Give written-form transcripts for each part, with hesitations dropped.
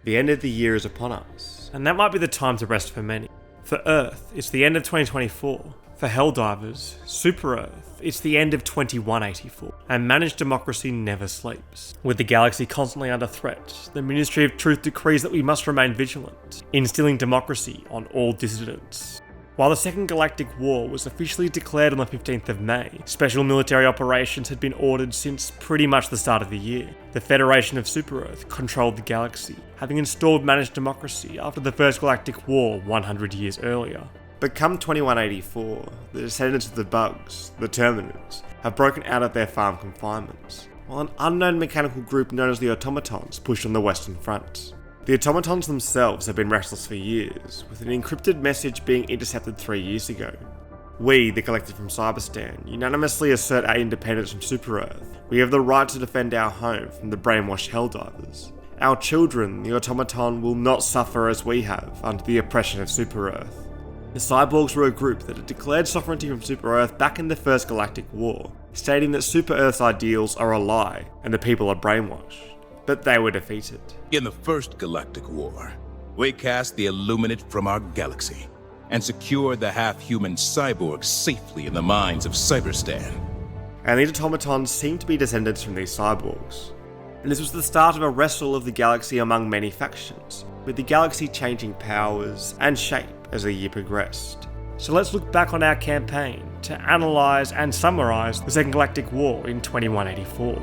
The end of the year is upon us, and that might be the time to rest for many. For Earth, it's the end of 2024. For Helldivers, Super Earth, it's the end of 2184, and managed democracy never sleeps. With the galaxy constantly under threat, the Ministry of Truth decrees that we must remain vigilant, instilling democracy on all dissidents. While the Second Galactic War was officially declared on the 15th of May, special military operations had been ordered since pretty much the start of the year. The Federation of Super Earth controlled the galaxy, having installed managed democracy after the First Galactic War 100 years earlier. But come 2184, the descendants of the bugs, the Terminids, have broken out of their farm confinements, while an unknown mechanical group known as the Automatons pushed on the Western Front. The Automatons themselves have been restless for years, with an encrypted message being intercepted 3 years ago. We, the collective from Cyberstan, unanimously assert our independence from Super Earth. We have the right to defend our home from the brainwashed Helldivers. Our children, the Automaton, will not suffer as we have under the oppression of Super Earth. The Cyborgs were a group that had declared sovereignty from Super Earth back in the First Galactic War, stating that Super Earth's ideals are a lie and the people are brainwashed. But they were defeated. In the First Galactic War, we cast the Illuminate from our galaxy and secured the half-human cyborgs safely in the mines of Cyberstan. And these automatons seemed to be descendants from these cyborgs. And this was the start of a wrestle of the galaxy among many factions, with the galaxy changing powers and shape as the year progressed. So let's look back on our campaign to analyse and summarise the Second Galactic War in 2184.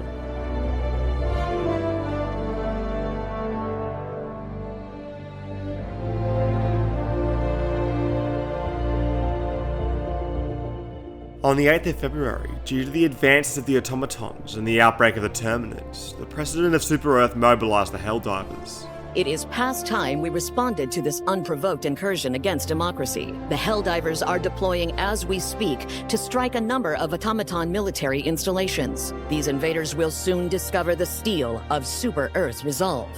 On the 8th of February, due to the advances of the Automatons and the outbreak of the Terminids, the President of Super Earth mobilised the Helldivers. It is past time we responded to this unprovoked incursion against democracy. The Helldivers are deploying as we speak to strike a number of automaton military installations. These invaders will soon discover the steel of Super Earth's resolve.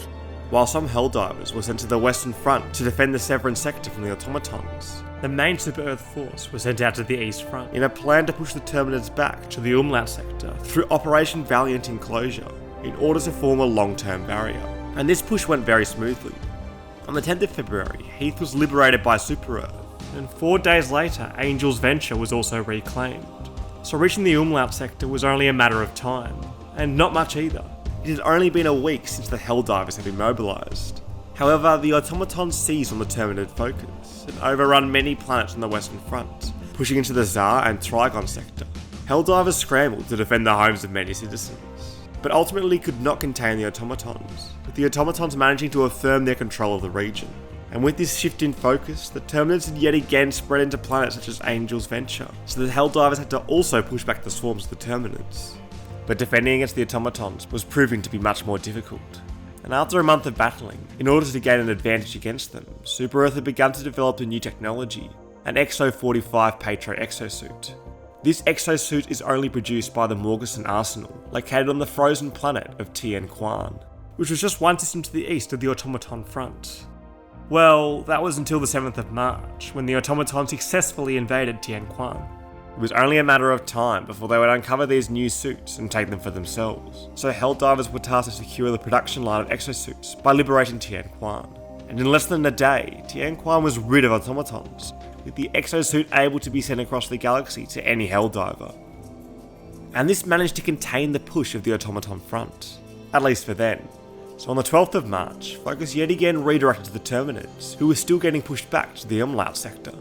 While some Helldivers were sent to the Western Front to defend the Severan sector from the Automatons, the main Super Earth force was sent out to the East Front in a plan to push the Terminids back to the Illuminate sector through Operation Valiant Enclosure in order to form a long-term barrier. And this push went very smoothly. On the 10th of February, Heath was liberated by Super Earth, and 4 days later, Angel's Venture was also reclaimed. So reaching the Illuminate sector was only a matter of time, and not much either. It had only been a week since the Helldivers had been mobilised. However, the Automatons seized on the Terminid focus and overrun many planets on the Western Front, pushing into the Tsar and Trigon sector. Helldivers scrambled to defend the homes of many citizens, but ultimately could not contain the Automatons, with the Automatons managing to affirm their control of the region. And with this shift in focus, the Terminids had yet again spread into planets such as Angel's Venture, so the Helldivers had to also push back the swarms of the Terminids. But defending against the Automatons was proving to be much more difficult. And after a month of battling, in order to gain an advantage against them, Super Earth had begun to develop a new technology, an Exo-45 Patro exosuit. This exosuit is only produced by the Morgeson Arsenal, located on the frozen planet of Tien Quan, which was just one system to the east of the Automaton front. Well, that was until the 7th of March, when the Automatons successfully invaded Tien Quan. It was only a matter of time before they would uncover these new suits and take them for themselves, so Helldivers were tasked to secure the production line of exosuits by liberating Tien Quan. And in less than a day, Tien Quan was rid of automatons, with the exosuit able to be sent across the galaxy to any Helldiver. And this managed to contain the push of the automaton front, at least for then. So on the 12th of March, focus yet again redirected to the Terminids, who were still getting pushed back to the Umlaut sector.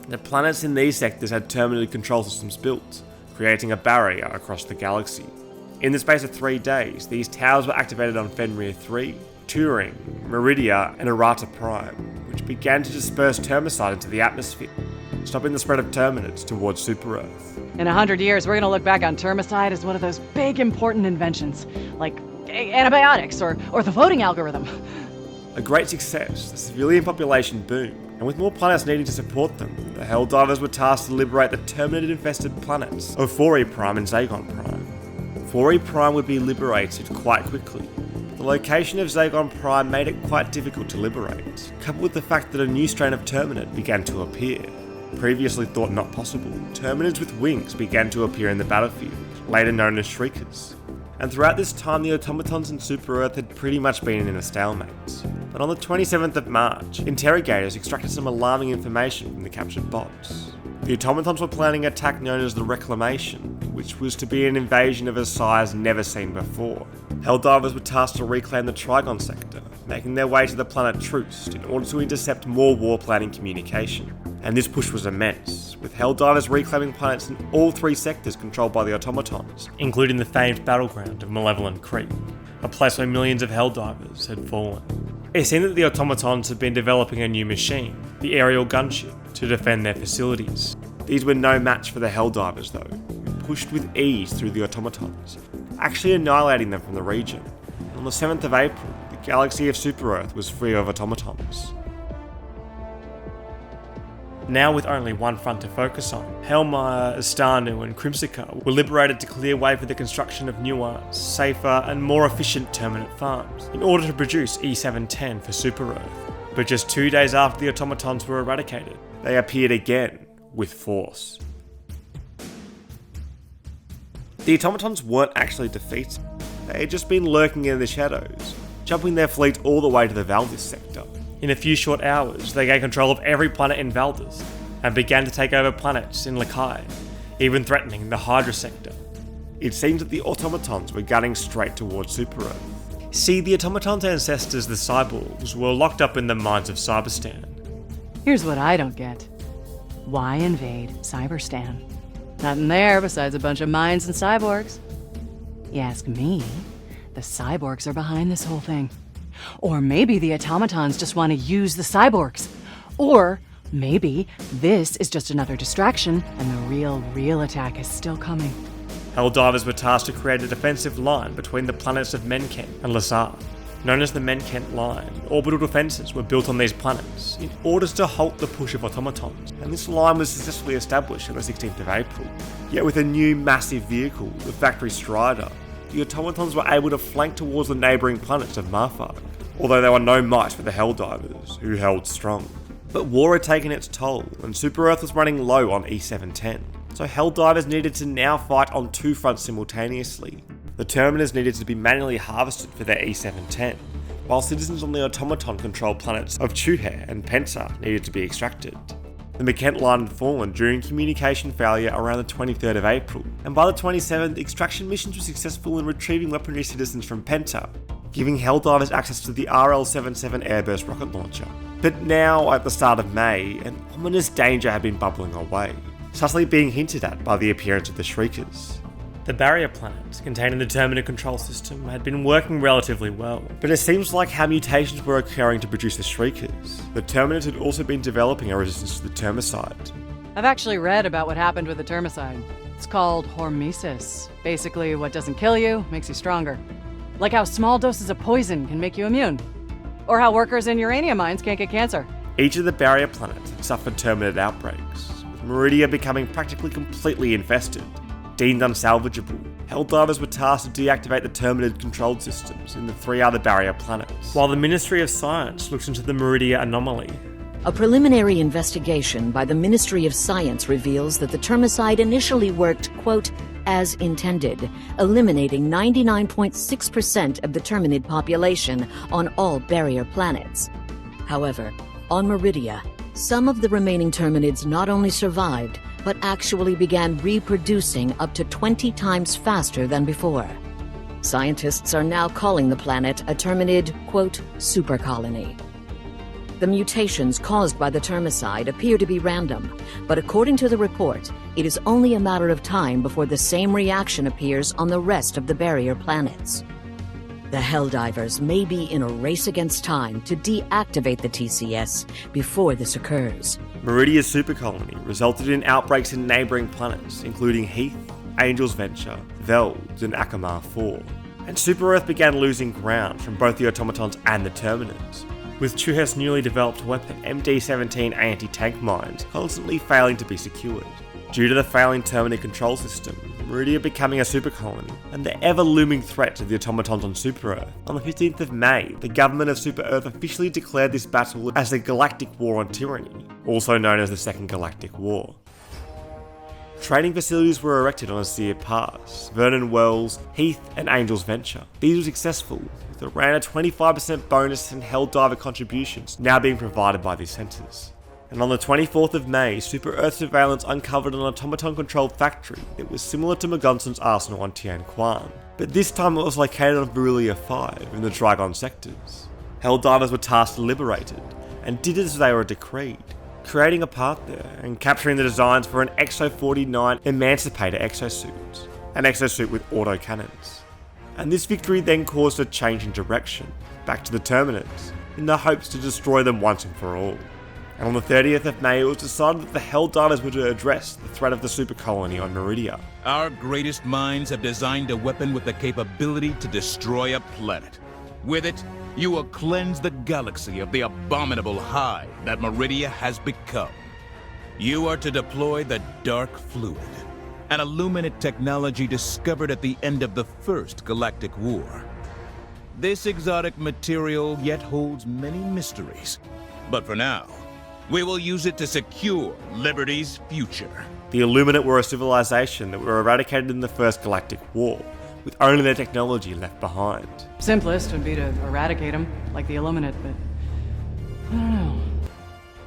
The planets in these sectors had Terminid control systems built, creating a barrier across the galaxy. In the space of 3 days, these towers were activated on Fenrir 3, Turing, Meridia, and Errata Prime, which began to disperse termicide into the atmosphere, stopping the spread of Terminids towards Super Earth. In 100 years, we're gonna look back on termicide as one of those big important inventions, like antibiotics or the voting algorithm. A great success, the civilian population boomed, and with more planets needing to support them, the Helldivers were tasked to liberate the Terminid-infested planets of 4E Prime and Zagon Prime. 4E Prime would be liberated quite quickly. The location of Zagon Prime made it quite difficult to liberate, coupled with the fact that a new strain of Terminid began to appear. Previously thought not possible, Terminids with wings began to appear in the battlefield, later known as Shriekers. and throughout this time the Automatons and Super Earth had pretty much been in a stalemate. But on the 27th of March, interrogators extracted some alarming information from the captured bots. The Automatons were planning an attack known as the Reclamation, which was to be an invasion of a size never seen before. Helldivers were tasked to reclaim the Trigon sector, making their way to the planet Troost in order to intercept more war planning communication. And this push was immense, with Helldivers reclaiming planets in all 3 sectors controlled by the Automatons, including the famed battleground of Malevolent Creek, a place where millions of Helldivers had fallen. It seemed that the Automatons had been developing a new machine, the aerial gunship, to defend their facilities. These were no match for the Helldivers though, who pushed with ease through the Automatons, actually annihilating them from the region. And on the 7th of April, the galaxy of Super Earth was free of Automatons. Now with only one front to focus on, Helmire, Astanu and Crimsica were liberated to clear way for the construction of newer, safer and more efficient Terminid farms in order to produce E710 for Super Earth. But just 2 days after the Automatons were eradicated, they appeared again with force. The Automatons weren't actually defeated, they had just been lurking in the shadows, jumping their fleet all the way to the Valdis sector. In a few short hours, they gained control of every planet in Valdis, and began to take over planets in Lakai, even threatening the Hydra sector. It seems that the Automatons were gunning straight towards Super Earth. See, the Automatons' ancestors, the Cyborgs, were locked up in the mines of Cyberstan. Here's what I don't get. Why invade Cyberstan? Nothing there besides a bunch of mines and cyborgs. You ask me, the cyborgs are behind this whole thing. Or maybe the Automatons just want to use the cyborgs. Or maybe this is just another distraction and the real attack is still coming. Helldivers were tasked to create a defensive line between the planets of Menkent and Lassar. Known as the Menkent Line, orbital defences were built on these planets in order to halt the push of Automatons, and this line was successfully established on the 16th of April. Yet with a new massive vehicle, the Factory Strider, the Automatons were able to flank towards the neighbouring planets of Marfark, although they were no match for the Helldivers, who held strong. But war had taken its toll, and Super Earth was running low on E710, so Helldivers needed to now fight on 2 fronts simultaneously. The Terminids needed to be manually harvested for their E710, while citizens on the automaton-controlled planets of Chuhair and Penta needed to be extracted. The Menkent line had fallen during communication failure around the 23rd of April, and by the 27th, extraction missions were successful in retrieving weaponry citizens from Penta, giving Helldivers access to the RL-77 airburst rocket launcher. But now, at the start of May, an ominous danger had been bubbling away, subtly being hinted at by the appearance of the Shriekers. The barrier planets containing the Terminid control system had been working relatively well, but it seems like how mutations were occurring to produce the Shriekers. The Terminids had also been developing a resistance to the Termicide. I've actually read about what happened with the Termicide. It's called hormesis. Basically, what doesn't kill you makes you stronger. Like how small doses of poison can make you immune. Or how workers in uranium mines can't get cancer. Each of the barrier planets had suffered Terminid outbreaks, with Meridia becoming practically completely infested. Deemed unsalvageable, Helldivers were tasked to deactivate the Terminid controlled systems in the 3 other barrier planets, while the Ministry of Science looked into the Meridia anomaly. A preliminary investigation by the Ministry of Science reveals that the Termicide initially worked, quote, as intended, eliminating 99.6% of the Terminid population on all barrier planets. However, on Meridia, some of the remaining Terminids not only survived, but actually began reproducing up to 20 times faster than before. Scientists are now calling the planet a Terminid, quote, super colony. The mutations caused by the Termicide appear to be random, but according to the report, it is only a matter of time before the same reaction appears on the rest of the barrier planets. The Helldivers may be in a race against time to deactivate the TCS before this occurs. Meridia's supercolony resulted in outbreaks in neighbouring planets, including Heath, Angel's Venture, Veld, and Akamar 4. And Super Earth began losing ground from both the Automatons and the Terminids, with Chuhair's newly developed weapon MD-17 anti-tank mines constantly failing to be secured. Due to the failing Terminid control system, Meridia becoming a supercolony, and the ever-looming threat to the Automatons on Super Earth. On the 15th of May, the government of Super Earth officially declared this battle as the Galactic War on Tyranny, also known as the Second Galactic War. Training facilities were erected on Azir Pass, Vernon Wells, Heath, and Angel's Venture. These were successful, with around a 25% bonus in Helldiver contributions now being provided by these centres. And on the 24th of May, Super Earth Surveillance uncovered an automaton-controlled factory that was similar to Magunson's arsenal on Tian Quan, but this time it was located on Beryllia 5 in the Dragon sectors. Helldivers were tasked to liberate it, and did as they were decreed, creating a part there and capturing the designs for an Exo-49 Emancipator exosuit, an exosuit with autocannons. And this victory then caused a change in direction, back to the Terminids, in the hopes to destroy them once and for all. And on the 30th of May, it was decided that the Helldivers were to address the threat of the super colony on Meridia. Our greatest minds have designed a weapon with the capability to destroy a planet. With it, you will cleanse the galaxy of the abominable hive that Meridia has become. You are to deploy the Dark Fluid, an Illuminate technology discovered at the end of the First Galactic War. This exotic material yet holds many mysteries, but for now, we will use it to secure Liberty's future. The Illuminate were a civilization that were eradicated in the First Galactic War, with only their technology left behind. Simplest would be to eradicate them, like the Illuminate, but I don't know.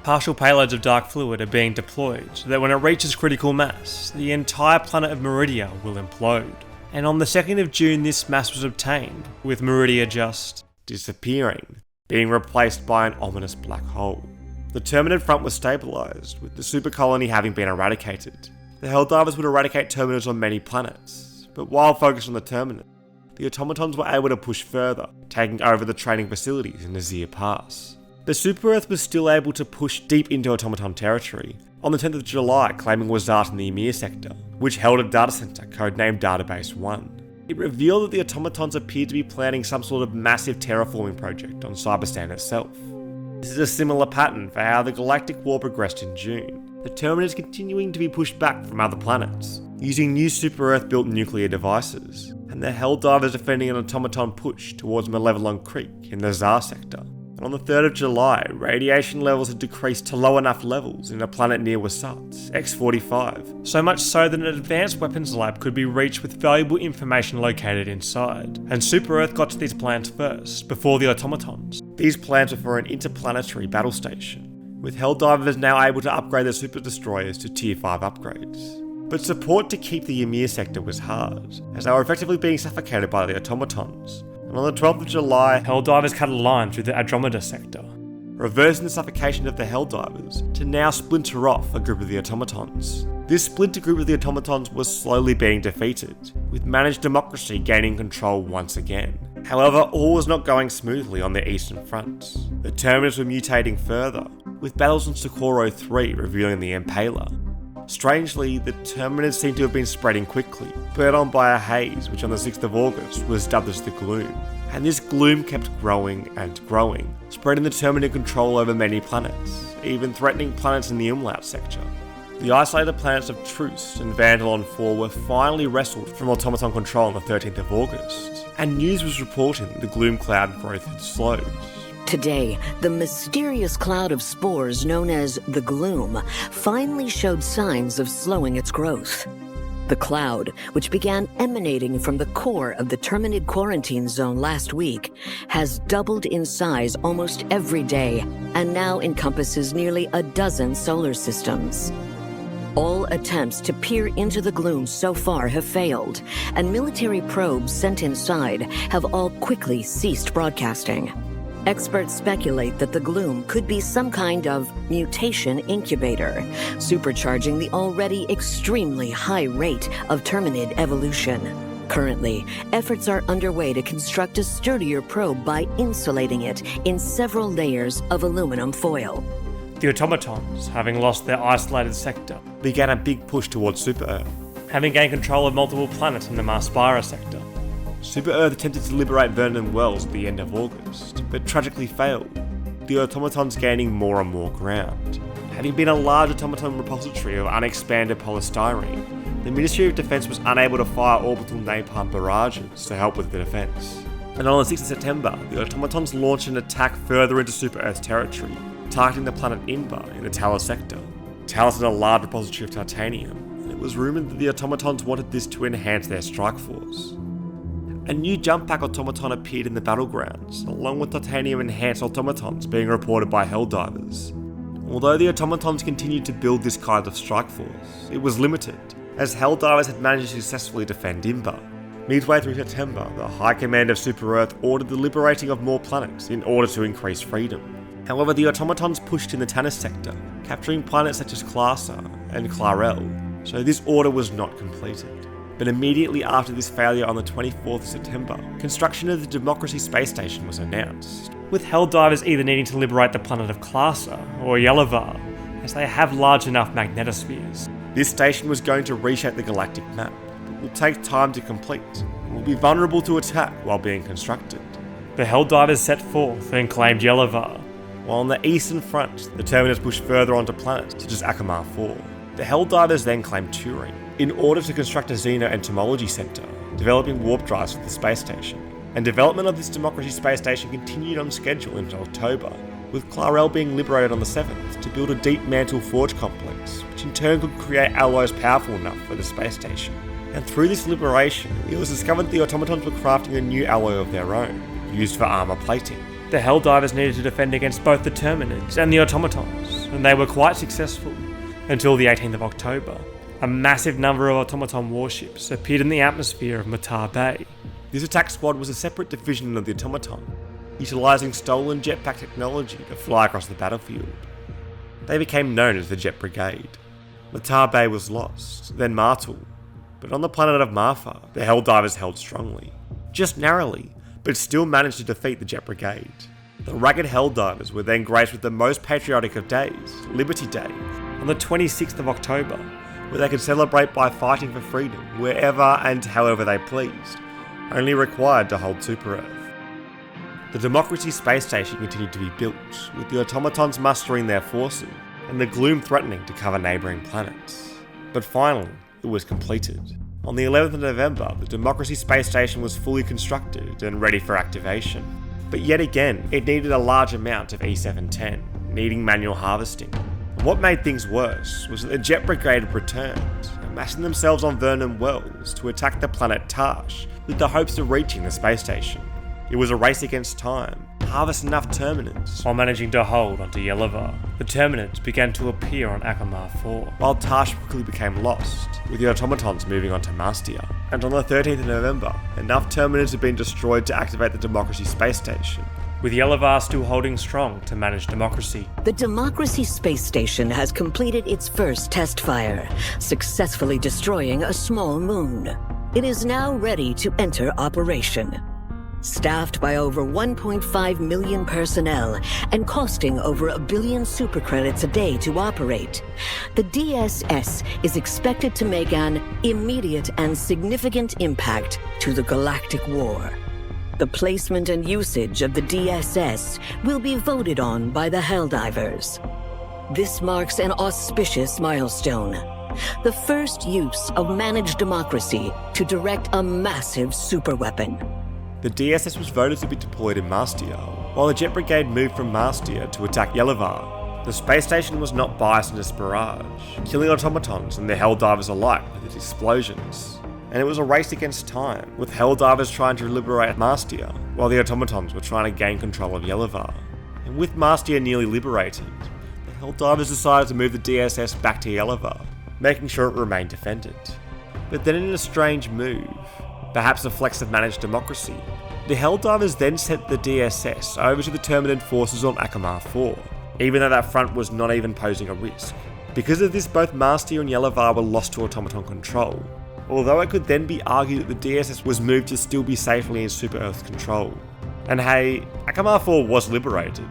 Partial payloads of dark fluid are being deployed so that when it reaches critical mass, the entire planet of Meridia will implode. And on the 2nd of June, this mass was obtained, with Meridia just disappearing, being replaced by an ominous black hole. The Terminid front was stabilised, with the super colony having been eradicated. The Helldivers would eradicate Terminids on many planets, but while focused on the Terminid, the Automatons were able to push further, taking over the training facilities in Azir Pass. The Super Earth was still able to push deep into Automaton territory, on the 10th of July claiming Wazat in the Emir sector, which held a data centre codenamed Database 1. It revealed that the Automatons appeared to be planning some sort of massive terraforming project on Cyberstan itself. This is a similar pattern for how the Galactic War progressed in June. The Terminids continuing to be pushed back from other planets, using new Super Earth-built nuclear devices, and the Helldivers defending an automaton push towards Malevelon Creek in the Tsar sector. And on the 3rd of July, radiation levels had decreased to low enough levels in a planet near Wasat, X-45, so much so that an advanced weapons lab could be reached with valuable information located inside, and Super Earth got to these plans first, before the Automatons. These plans were for an interplanetary battle station, with Helldivers now able to upgrade their super destroyers to Tier 5 upgrades. But support to keep the Ymir sector was hard, as they were effectively being suffocated by the Automatons. And on the 12th of July, Helldivers cut a line through the Andromeda sector, reversing the suffocation of the Helldivers to now splinter off a group of the Automatons. This splinter group of the Automatons was slowly being defeated, with managed democracy gaining control once again. However, all was not going smoothly on the Eastern Front. The Terminids were mutating further, with battles on Socorro 3 revealing the Impaler. Strangely, the Terminids seem to have been spreading quickly, burnt on by a haze which on the 6th of August was dubbed as the Gloom. And this gloom kept growing and growing, spreading the Terminid control over many planets, even threatening planets in the Umlaut sector. The isolated planets of Truce and Vandalon 4 were finally wrestled from automaton control on the 13th of August, and news was reporting the gloom cloud growth had slowed. Today, the mysterious cloud of spores known as the Gloom finally showed signs of slowing its growth. The cloud, which began emanating from the core of the Terminid quarantine zone last week, has doubled in size almost every day and now encompasses nearly a dozen solar systems. All attempts to peer into the gloom so far have failed, and military probes sent inside have all quickly ceased broadcasting. Experts speculate that the gloom could be some kind of mutation incubator, supercharging the already extremely high rate of Terminid evolution. Currently, efforts are underway to construct a sturdier probe by insulating it in several layers of aluminum foil. The Automatons, having lost their isolated sector, began a big push towards Super Earth, having gained control of multiple planets in the Mars Spira sector. Super Earth attempted to liberate Vernon Wells at the end of August, but tragically failed, the Automatons gaining more and more ground. Having been a large automaton repository of unexpanded polystyrene, the Ministry of Defense was unable to fire orbital napalm barrages to help with the defense. And on the 6th of September, the Automatons launched an attack further into Super Earth's territory, targeting the planet Inba in the Talos sector. Talos is a large repository of titanium, and it was rumoured that the Automatons wanted this to enhance their strike force. A new jump pack automaton appeared in the battlegrounds, along with titanium-enhanced automatons being reported by Helldivers. Although the Automatons continued to build this kind of strike force, it was limited, as Helldivers had managed to successfully defend Imber. Midway through September, the High Command of Super Earth ordered the liberating of more planets in order to increase freedom. However, the Automatons pushed in the Tanis sector, capturing planets such as Classa and Clarel, so this order was not completed. But immediately after this failure on the 24th of September, construction of the Democracy Space Station was announced, with Helldivers either needing to liberate the planet of Classa or Yelavar, as they have large enough magnetospheres. This station was going to reshape the galactic map, but will take time to complete, and will be vulnerable to attack while being constructed. The Helldivers set forth and claimed Yelavar, while on the eastern front, the Terminids pushed further onto planets such as Akamar 4. The Helldivers then claimed Turing, in order to construct a xeno-entomology centre, developing warp drives for the space station. And development of this Democracy Space Station continued on schedule into October, with Clarel being liberated on the 7th to build a deep mantle forge complex, which in turn could create alloys powerful enough for the space station. And through this liberation, it was discovered that the Automatons were crafting a new alloy of their own, used for armour plating. The Helldivers needed to defend against both the Terminids and the Automatons, and they were quite successful, until the 18th of October. A massive number of automaton warships appeared in the atmosphere of Matar Bay. This attack squad was a separate division of the automaton, utilising stolen jetpack technology to fly across the battlefield. They became known as the Jet Brigade. Matar Bay was lost, then Martul, but on the planet of Marfa, the Helldivers held strongly. Just narrowly, but still managed to defeat the Jet Brigade. The ragged Helldivers were then graced with the most patriotic of days, Liberty Day, on the 26th of October, where they could celebrate by fighting for freedom wherever and however they pleased, only required to hold Super Earth. The Democracy Space Station continued to be built, with the Automatons mustering their forces, and the gloom threatening to cover neighbouring planets. But finally, it was completed. On the 11th of November, the Democracy Space Station was fully constructed and ready for activation. But yet again, it needed a large amount of E710, needing manual harvesting. What made things worse was that the Jet Brigade had returned, amassing themselves on Vernon Wells to attack the planet Tash with the hopes of reaching the space station. It was a race against time, harvest enough Terminids, while managing to hold onto Yelavar. The Terminids began to appear on Akamar 4, while Tash quickly became lost, with the Automatons moving on to Mastia. And on the 13th of November, enough Terminids had been destroyed to activate the Democracy Space Station, with Yelavar still holding strong to manage Democracy. The Democracy Space Station has completed its first test fire, successfully destroying a small moon. It is now ready to enter operation. Staffed by over 1.5 million personnel and costing over 1 billion super credits a day to operate, the DSS is expected to make an immediate and significant impact to the Galactic War. The placement and usage of the DSS will be voted on by the Helldivers. This marks an auspicious milestone. The first use of managed democracy to direct a massive superweapon. The DSS was voted to be deployed in Mastia, while the Jet Brigade moved from Mastia to attack Yelavar. The space station was not biased into Sparage, killing automatons and the Helldivers alike with its explosions. And it was a race against time, with Helldivers trying to liberate Mastia, while the Automatons were trying to gain control of Yelavar. And with Mastia nearly liberated, the Helldivers decided to move the DSS back to Yelavar, making sure it remained defended. But then in a strange move, perhaps a flex of managed democracy, the Helldivers then sent the DSS over to the Terminid forces on Akamar 4, even though that front was not even posing a risk. Because of this, both Mastia and Yelavar were lost to automaton control, although it could then be argued that the DSS was moved to still be safely in Super Earth's control. And hey, Akamar 4 was liberated,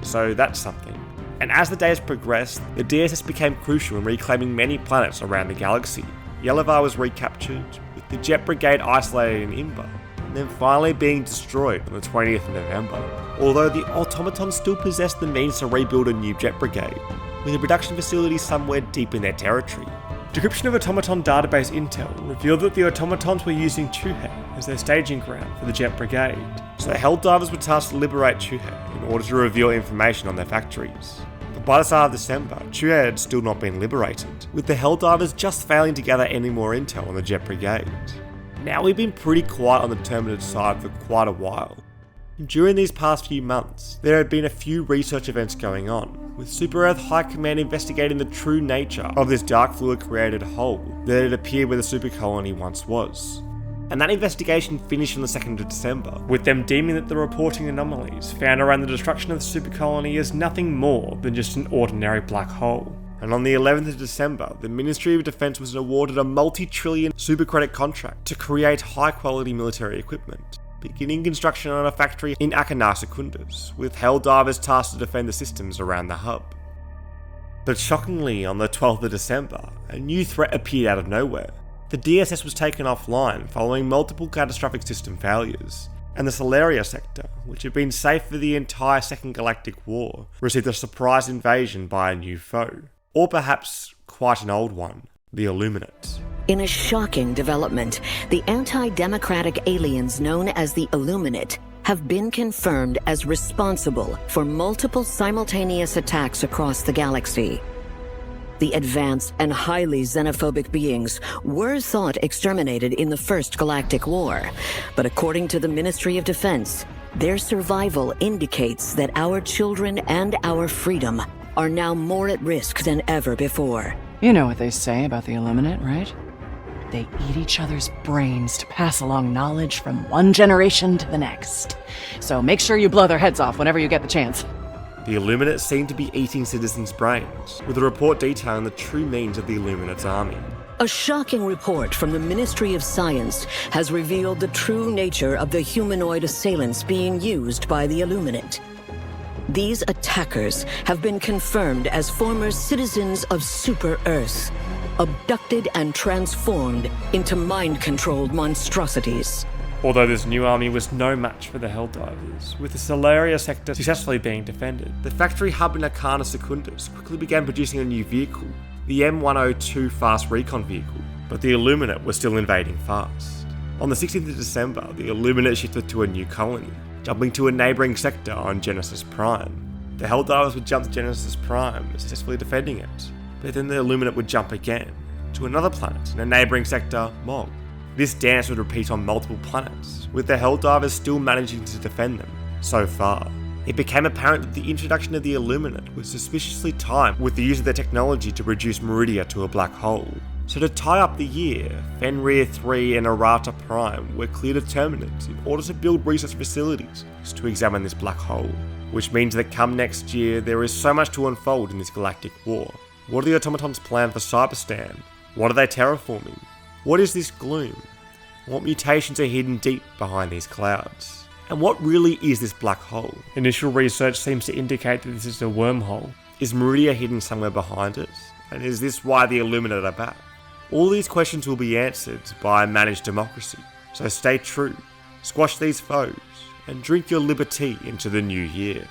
so that's something. And as the days progressed, the DSS became crucial in reclaiming many planets around the galaxy. Yelavar was recaptured, with the Jet Brigade isolated in Imber, and then finally being destroyed on the 20th of November. Although the Automatons still possessed the means to rebuild a new Jet Brigade, with a production facility somewhere deep in their territory. Decryption of automaton database intel revealed that the automatons were using Chuhe as their staging ground for the Jet Brigade, so the Helldivers were tasked to liberate Chuhe in order to reveal information on their factories. But by the start of December, Chuya had still not been liberated, with the Helldivers just failing to gather any more intel on the Jet Brigade. Now we've been pretty quiet on the Terminid side for quite a while. During these past few months, there had been a few research events going on, with Super Earth High Command investigating the true nature of this dark fluid created hole that had appeared where the super colony once was. And that investigation finished on the 2nd of December, with them deeming that the reporting anomalies found around the destruction of the super colony is nothing more than just an ordinary black hole. And on the 11th of December, the Ministry of Defense was awarded a multi-trillion supercredit contract to create high-quality military equipment, beginning construction on a factory in Akana Secundus, with Helldivers tasked to defend the systems around the hub. But shockingly, on the 12th of December, a new threat appeared out of nowhere. The DSS was taken offline following multiple catastrophic system failures, and the Solaria sector, which had been safe for the entire Second Galactic War, received a surprise invasion by a new foe, or perhaps quite an old one, the Illuminate. In a shocking development, the anti-democratic aliens known as the Illuminate have been confirmed as responsible for multiple simultaneous attacks across the galaxy. The advanced and highly xenophobic beings were thought exterminated in the First Galactic War, but according to the Ministry of Defense, their survival indicates that our children and our freedom are now more at risk than ever before. You know what they say about the Illuminate, right? They eat each other's brains to pass along knowledge from one generation to the next. So make sure you blow their heads off whenever you get the chance. The Illuminate seem to be eating citizens' brains, with a report detailing the true means of the Illuminate's army. A shocking report from the Ministry of Science has revealed the true nature of the humanoid assailants being used by the Illuminate. These attackers have been confirmed as former citizens of Super Earth, abducted and transformed into mind-controlled monstrosities. Although this new army was no match for the Helldivers, with the Solaria sector successfully being defended, the factory hub in Akana Secundus quickly began producing a new vehicle, the M102 Fast Recon vehicle, but the Illuminate was still invading fast. On the 16th of December, the Illuminate shifted to a new colony, jumping to a neighbouring sector on Genesis Prime. The Helldivers would jump to Genesis Prime, successfully defending it, but then the Illuminate would jump again, to another planet in a neighbouring sector, Mog. This dance would repeat on multiple planets, with the Helldivers still managing to defend them, so far. It became apparent that the introduction of the Illuminate was suspiciously timed with the use of their technology to reduce Meridia to a black hole. So to tie up the year, Fenrir 3 and Arata Prime were cleared of Terminids in order to build research facilities to examine this black hole, which means that come next year there is so much to unfold in this galactic war. What are the Automatons' plan for Cyberstan? What are they terraforming? What is this gloom? What mutations are hidden deep behind these clouds? And what really is this black hole? Initial research seems to indicate that this is a wormhole. Is Meridia hidden somewhere behind it? And is this why the Illuminate are back? All these questions will be answered by managed democracy. So stay true, squash these foes, and drink your liberty into the new year.